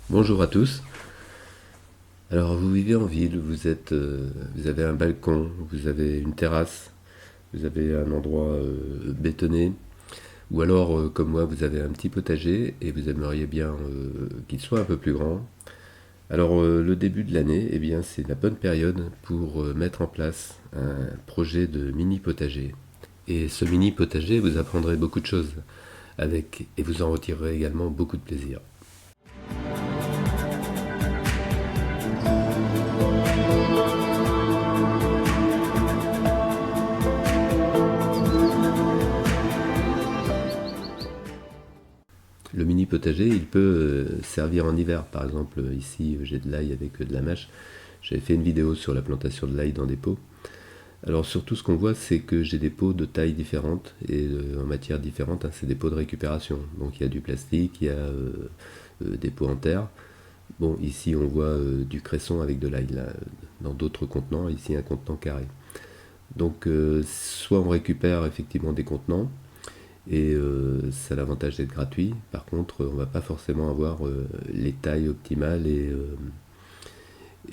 Bonjour à tous. Alors vous vivez en ville, vous avez un balcon, vous avez une terrasse, vous avez un endroit bétonné, ou alors comme moi vous avez un petit potager et vous aimeriez bien qu'il soit un peu plus grand. Alors le début de l'année, eh bien c'est la bonne période pour mettre en place un projet de mini potager. Et ce mini potager, vous apprendrez beaucoup de choses avec et vous en retirerez également beaucoup de plaisir. Le mini potager, il peut servir en hiver. Par exemple, ici, j'ai de l'ail avec de la mâche. J'avais fait une vidéo sur la plantation de l'ail dans des pots. Alors surtout, ce qu'on voit, c'est que j'ai des pots de tailles différentes et en matière différente. Hein, c'est des pots de récupération. Donc il y a du plastique, il y a des pots en terre. Bon, ici, on voit du cresson avec de l'ail. Là, dans d'autres contenants, ici, un contenant carré. Donc soit on récupère effectivement des contenants, et ça a l'avantage d'être gratuit. Par contre, on va pas forcément avoir les tailles optimales et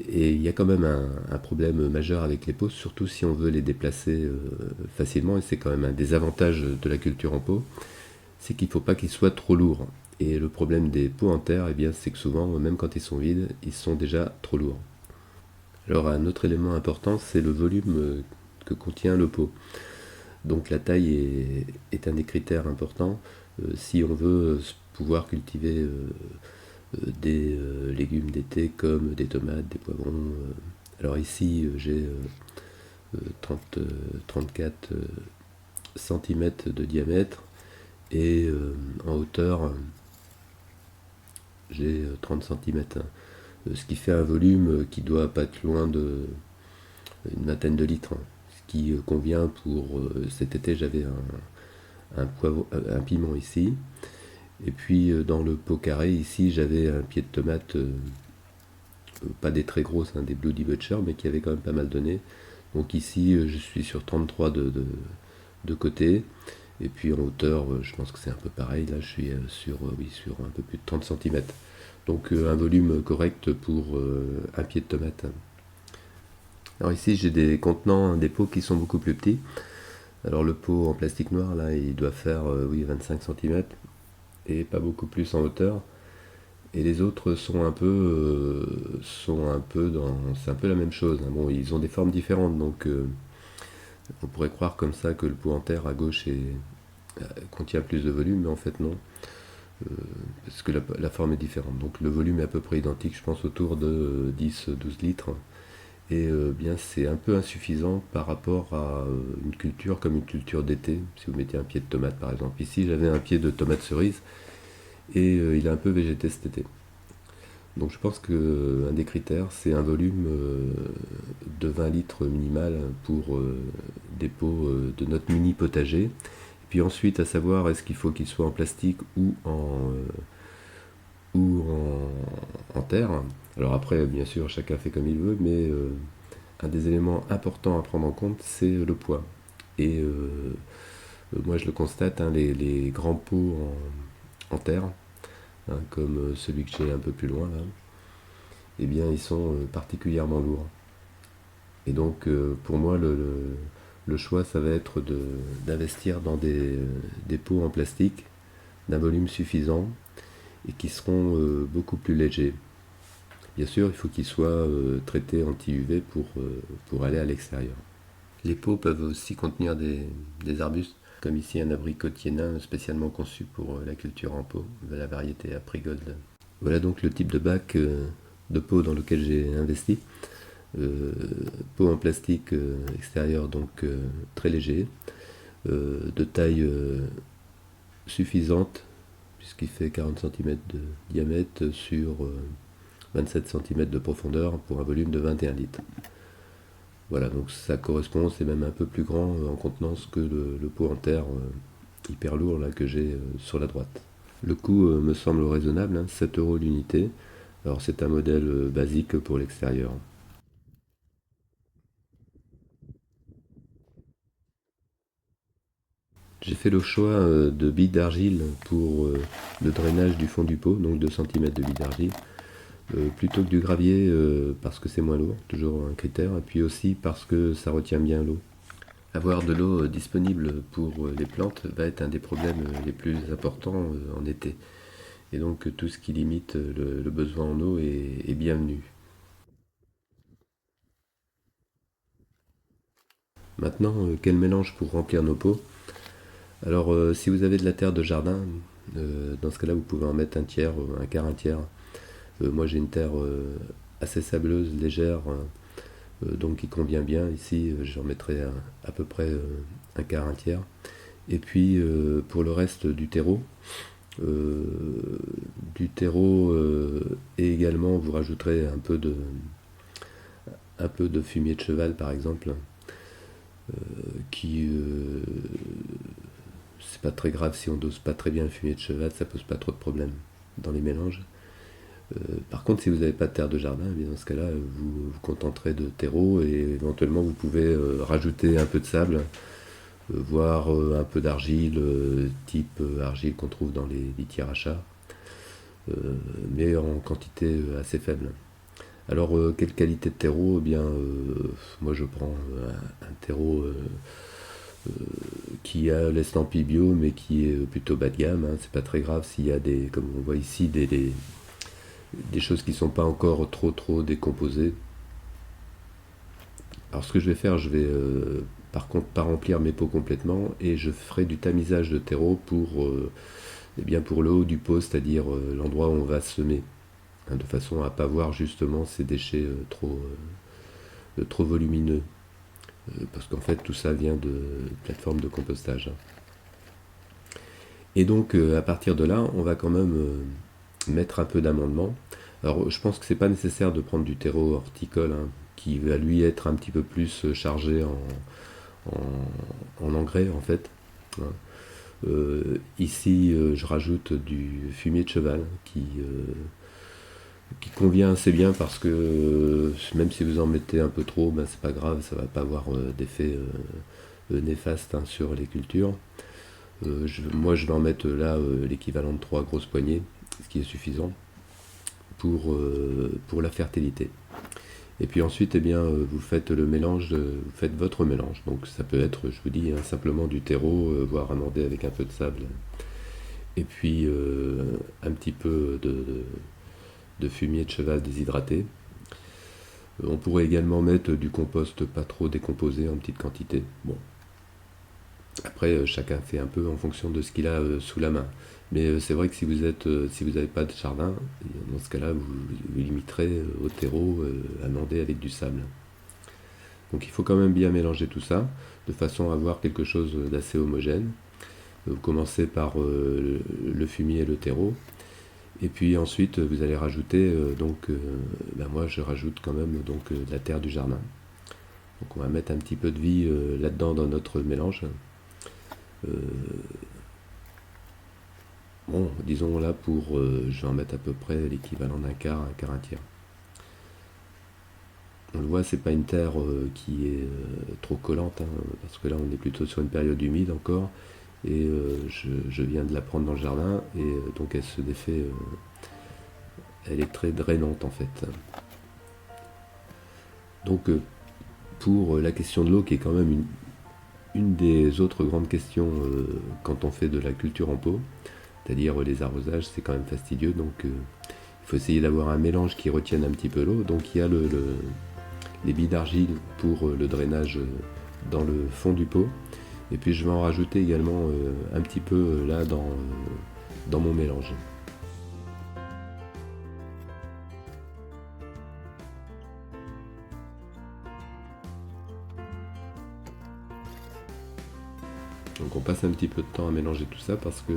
il y a quand même un problème majeur avec les pots, surtout si on veut les déplacer facilement. Et c'est quand même un des avantages de la culture en pot, c'est qu'il ne faut pas qu'ils soient trop lourds. Et le problème des pots en terre, eh bien, c'est que souvent, même quand ils sont vides, ils sont déjà trop lourds. Alors un autre élément important, c'est le volume que contient le pot. Donc la taille est un des critères importants si on veut pouvoir cultiver des légumes d'été comme des tomates, des poivrons. Alors ici j'ai 30, 34 cm de diamètre et en hauteur j'ai 30 cm. Ce qui fait un volume qui doit pas être loin de une vingtaine de litres. Ce qui convient pour cet été j'avais un piment ici. Et puis dans le pot carré, ici, j'avais un pied de tomate, pas des très grosses, hein, des Bloody Butcher, mais qui avaient quand même pas mal donné. Donc ici, je suis sur 33 de côté. Et puis en hauteur, je pense que c'est un peu pareil. Là, je suis oui, sur un peu plus de 30 cm. Donc un volume correct pour un pied de tomate. Alors ici, j'ai des contenants, des pots qui sont beaucoup plus petits. Alors le pot en plastique noir, là, il doit faire oui, 25 cm et pas beaucoup plus en hauteur. Et les autres sont un peu dans, c'est un peu la même chose, hein. Bon, ils ont des formes différentes, donc on pourrait croire comme ça que le pot en terre à gauche contient plus de volume, mais en fait non, parce que la forme est différente. Donc le volume est à peu près identique, je pense autour de 10-12 litres. Et bien c'est un peu insuffisant par rapport à une culture comme une culture d'été. Si vous mettez un pied de tomate par exemple. Ici j'avais un pied de tomate cerise et il a un peu végété cet été. Donc je pense que un des critères, c'est un volume de 20 litres minimal pour des pots de notre mini potager. Et puis ensuite, à savoir, est-ce qu'il faut qu'il soit en plastique ou en terre. Alors après, bien sûr, chacun fait comme il veut, mais un des éléments importants à prendre en compte, c'est le poids. Et moi, je le constate, hein, les grands pots en terre, hein, comme celui que j'ai un peu plus loin, là, eh bien, ils sont particulièrement lourds. Et donc, pour moi, le choix, ça va être d'investir dans des pots en plastique d'un volume suffisant et qui seront beaucoup plus légers. Bien sûr, il faut qu'ils soient traités anti-UV pour aller à l'extérieur. Les pots peuvent aussi contenir des arbustes, comme ici un abricotier nain spécialement conçu pour la culture en pot, de la variété Aprigold. Voilà donc le type de bac de pot dans lequel j'ai investi. Euh, Pot en plastique extérieur, donc très léger, de taille suffisante, puisqu'il fait 40 cm de diamètre sur 27 cm de profondeur pour un volume de 21 litres. Voilà, donc ça correspond, c'est même un peu plus grand en contenance que le pot en terre hyper lourd là, que j'ai sur la droite. Le coût me semble raisonnable, hein, 7 euros l'unité. Alors c'est un modèle basique pour l'extérieur. J'ai fait le choix de billes d'argile pour le drainage du fond du pot, donc 2 cm de billes d'argile. plutôt que du gravier parce que c'est moins lourd, toujours un critère, et puis aussi parce que ça retient bien l'eau. Avoir de l'eau disponible pour les plantes va être un des problèmes les plus importants en été. Et donc tout ce qui limite le besoin en eau est bienvenu. Maintenant, quel mélange pour remplir nos pots? Alors si vous avez de la terre de jardin, dans ce cas-là vous pouvez en mettre un tiers, un quart, un tiers. Moi j'ai une terre assez sableuse, légère, donc qui convient bien. Ici j'en mettrai à peu près un quart, un tiers. Et puis pour le reste euh, du terreau et également vous rajouterez un peu de fumier de cheval par exemple, qui c'est pas très grave si on dose pas très bien le fumier de cheval, ça pose pas trop de problèmes dans les mélanges. Par contre, si vous n'avez pas de terre de jardin, eh bien dans ce cas-là, vous vous contenterez de terreau et éventuellement vous pouvez rajouter un peu de sable, voire un peu d'argile, type argile qu'on trouve dans les litières à chat, mais en quantité assez faible. Alors, quelle qualité de terreau? Eh bien, moi je prends un terreau qui a l'estampille bio, mais qui est plutôt bas de gamme, hein. C'est pas très grave s'il y a des, comme on voit ici, des choses qui sont pas encore trop décomposées. Alors, ce que je vais faire, je vais par contre pas remplir mes pots complètement et je ferai du tamisage de terreau eh bien pour le haut du pot, c'est-à-dire l'endroit où on va semer, hein, de façon à pas voir justement ces déchets trop volumineux. Parce qu'en fait tout ça vient de plateformes de compostage, hein. Et donc à partir de là, on va quand même mettre un peu d'amendement. Alors je pense que c'est pas nécessaire de prendre du terreau horticole, hein, qui va lui être un petit peu plus chargé en engrais en fait, hein. Ici je rajoute du fumier de cheval qui convient assez bien parce que même si vous en mettez un peu trop, ben c'est pas grave, ça va pas avoir d'effet néfaste, hein, sur les cultures. Moi je vais en mettre là l'équivalent de 3 grosses poignées, ce qui est suffisant pour la fertilité. Et puis ensuite, eh bien, vous faites le mélange, vous faites votre mélange. Donc ça peut être, je vous dis, hein, simplement du terreau, voire amendé avec un peu de sable. Et puis un petit peu de fumier de cheval déshydraté. On pourrait également mettre du compost pas trop décomposé en petite quantité. Bon, après chacun fait un peu en fonction de ce qu'il a sous la main. Mais c'est vrai que si vous n'avez pas de jardin, dans ce cas-là, vous limiterez au terreau amendé avec du sable. Donc il faut quand même bien mélanger tout ça, de façon à avoir quelque chose d'assez homogène. Vous commencez par le fumier et le terreau, et puis ensuite vous allez rajouter, ben moi je rajoute quand même de la terre du jardin. Donc on va mettre un petit peu de vie là-dedans dans notre mélange. Euh, bon, disons là je vais en mettre à peu près l'équivalent d'un quart, un tiers. On le voit, c'est pas une terre qui est trop collante, hein, parce que là on est plutôt sur une période humide encore, et je viens de la prendre dans le jardin, et donc elle se défait, elle est très drainante en fait. Donc pour la question de l'eau, qui est quand même une des autres grandes questions quand on fait de la culture en pot, c'est-à-dire les arrosages, c'est quand même fastidieux, donc il faut essayer d'avoir un mélange qui retienne un petit peu l'eau. Donc il y a les billes d'argile pour le drainage dans le fond du pot, et puis je vais en rajouter également un petit peu là dans mon mélange. Donc on passe un petit peu de temps à mélanger tout ça parce que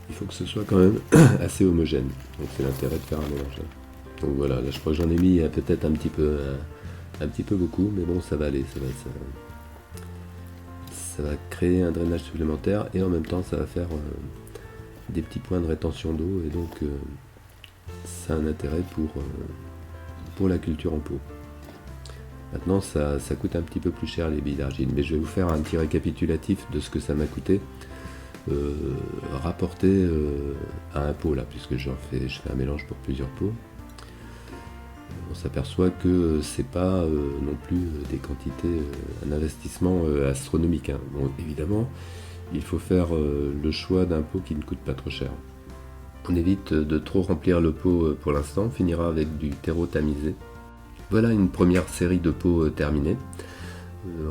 il faut que ce soit quand même assez homogène. Donc c'est l'intérêt de faire un mélange. Donc voilà, là je crois que j'en ai mis peut-être un petit peu beaucoup, mais bon ça va aller, ça va créer un drainage supplémentaire et en même temps ça va faire des petits points de rétention d'eau, et donc ça a un intérêt pour la culture en pot. Maintenant ça coûte un petit peu plus cher les billes d'argile, mais je vais vous faire un petit récapitulatif de ce que ça m'a coûté rapporté à un pot là, puisque je fais un mélange pour plusieurs pots. on s'aperçoit que c'est pas non plus des quantités, un investissement astronomique, hein. Bon, évidemment, il faut faire le choix d'un pot qui ne coûte pas trop cher. On évite de trop remplir le pot pour l'instant, on finira avec du terreau tamisé. Voilà une première série de pots terminée.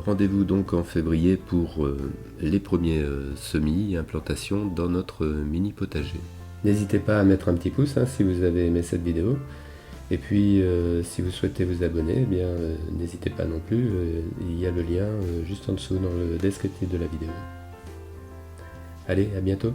Rendez-vous donc en février pour les premiers semis et implantations dans notre mini potager. N'hésitez pas à mettre un petit pouce hein, si vous avez aimé cette vidéo. Et puis si vous souhaitez vous abonner, eh bien n'hésitez pas non plus, il y a le lien juste en dessous dans le descriptif de la vidéo. Allez, à bientôt!